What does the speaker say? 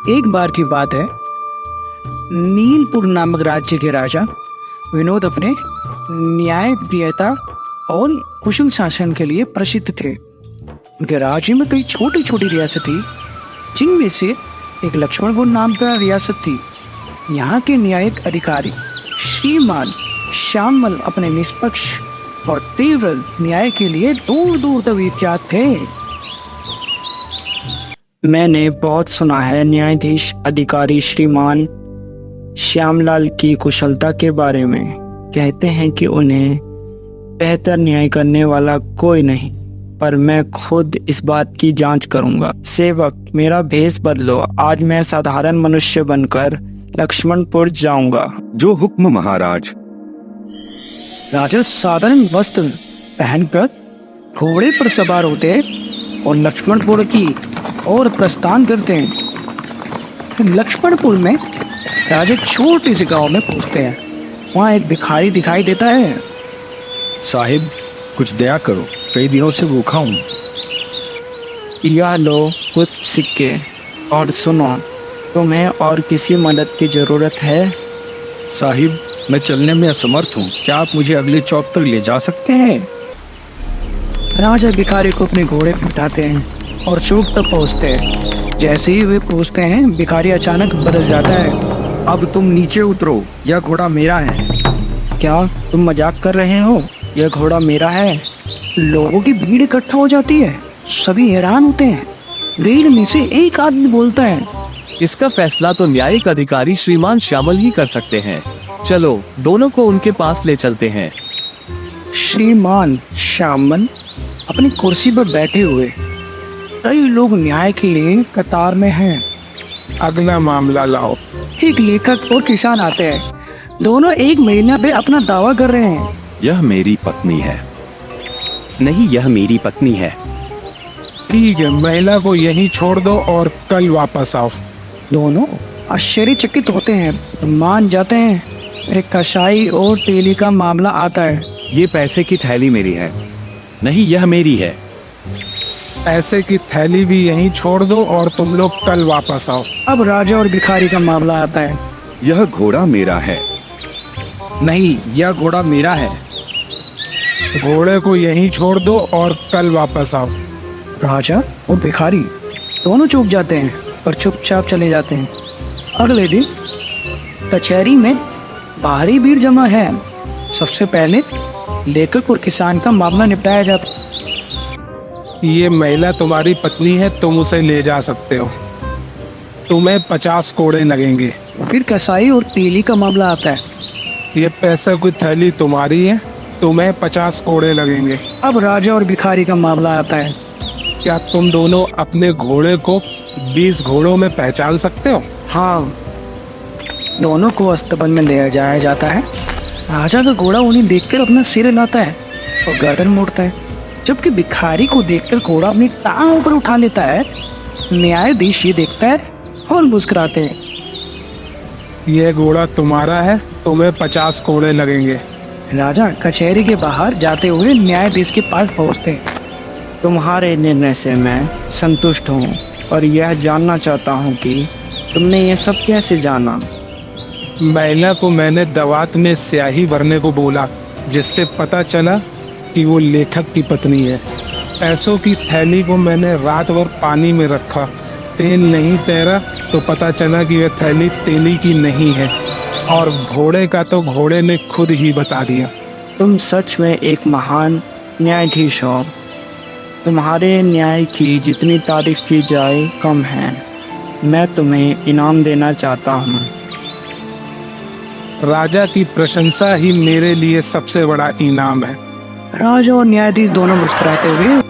एक बार की बात है, नीलपुर नामक राज्य के राजा विनोद अपने न्याय प्रियता और कुशल शासन के लिए प्रसिद्ध थे। उनके राज्य में कई छोटी छोटी रियासत थी, जिनमें से एक लक्ष्मणपुर नाम का रियासत थी। यहाँ के न्यायिक अधिकारी श्रीमान श्यामल अपने निष्पक्ष और तीव्र न्याय के लिए दूर दूर तक विख्यात थे। मैंने बहुत सुना है न्यायाधीश अधिकारी श्रीमान श्यामलाल की कुशलता के बारे में। कहते हैं कि उन्हें बेहतर न्याय करने वाला कोई नहीं, पर मैं खुद इस बात की जांच करूंगा। सेवक, मेरा भेष बदलो, आज मैं साधारण मनुष्य बनकर लक्ष्मणपुर जाऊंगा। जो हुक्म महाराज। राजा साधारण वस्त्र पहनकर घोड़े पर सवार होते हैं और लक्ष्मणपुर की ओर प्रस्थान करते हैं। लक्ष्मणपुर में राजा एक छोटे से गांव में पहुंचते हैं। वहाँ एक भिखारी दिखाई देता है। साहिब, कुछ दया करो, कई दिनों से भूखा हूँ। यह लो कुछ सिक्के और सुनो, तुम्हें और किसी मदद की जरूरत है? साहिब, मैं चलने में असमर्थ हूँ, क्या आप मुझे अगले चौक तक ले जा सकते हैं? राजा भिखारी को अपने घोड़े पर बिठाते हैं और चौक तक पहुंचते हैं। जैसे ही वे पहुंचते हैं, भिखारी अचानक बदल जाता है। अब तुम नीचे उतरो, यह घोड़ा मेरा है। क्या तुम मजाक कर रहे हो? यह घोड़ा मेरा है। लोगों की भीड़ इकट्ठा हो जाती है। सभी हैरान होते हैं। भीड़ में से एक आदमी बोलता है, इसका फैसला तो न्यायिक अधिकारी श्रीमान श्यामल ही कर सकते हैं। चलो दोनों को उनके पास ले चलते हैं। श्रीमान श्यामल अपनी कुर्सी पर बैठे हुए, कई लोग न्याय के लिए कतार में हैं। अगला मामला लाओ। एक लेखक और किसान आते हैं। दोनों एक महिला पे अपना दावा कर रहे हैं। यह मेरी पत्नी है। नहीं, यह मेरी पत्नी है। ठीक है, महिला को यहीं छोड़ दो और कल वापस आओ। दोनों आश्चर्यचकित होते हैं, मान जाते हैं। एक कसाई और तेली का मामला आता है। ये पैसे की थैली मेरी है। नहीं, यह मेरी है। पैसे की थैली भी यहीं छोड़ दो और तुम लोग कल वापस आओ। अब राजा और भिखारी का मामला आता है। यह घोड़ा मेरा है। नहीं, यह घोड़ा मेरा है। घोड़े को यहीं छोड़ दो और कल वापस आओ। राजा और भिखारी दोनों चूक जाते हैं और चुपचाप चले जाते हैं। अगले दिन कचहरी में भारी भीड़ जमा है। सबसे पहले लेखक और किसान का मामला निपटाया जाता है। ये महिला तुम्हारी पत्नी है, तुम उसे ले जा सकते हो। तुम्हें 50 कोड़े लगेंगे। फिर कसाई और तेली का मामला आता है। ये पैसे की थैली तुम्हारी है, तुम्हें 50 कोड़े लगेंगे। अब राजा और भिखारी का मामला आता है। क्या तुम दोनों अपने घोड़े को 20 घोड़ों में पहचान सकते हो? हाँ, दोनों को अस्तबल में ले जाया जाता है। राजा का घोड़ा उन्हें देखकर अपना सिर हिलाता है और गर्दन मोड़ता है, जबकि भिखारी को देखकर घोड़ा अपनी टांग ऊपर उठा लेता है। न्यायाधीश ये देखता है और मुस्कुराते हैं। ये घोड़ा तुम्हारा है, तुम्हें 50 कोड़े लगेंगे। राजा कचहरी के बाहर जाते हुए न्यायाधीश के पास पहुंचते हैं। तुम्हारे निर्णय से मैं संतुष्ट हूँ और यह जानना चाहता हूँ कि तुमने ये सब कैसे जाना? महिला को मैंने दवात में स्याही भरने को बोला, जिससे पता चला कि वो लेखक की पत्नी है। पैसों की थैली को मैंने रात भर पानी में रखा, तेल नहीं तैरा तो पता चला कि वह थैली तेली की नहीं है। और घोड़े का तो घोड़े ने खुद ही बता दिया। तुम सच में एक महान न्यायाधीश हो। तुम्हारे न्याय की जितनी तारीफ की जाए कम है। मैं तुम्हें इनाम देना चाहता हूँ। राजा की प्रशंसा ही मेरे लिए सबसे बड़ा इनाम है। राजा और न्यायाधीश दोनों मुस्कुराते हुए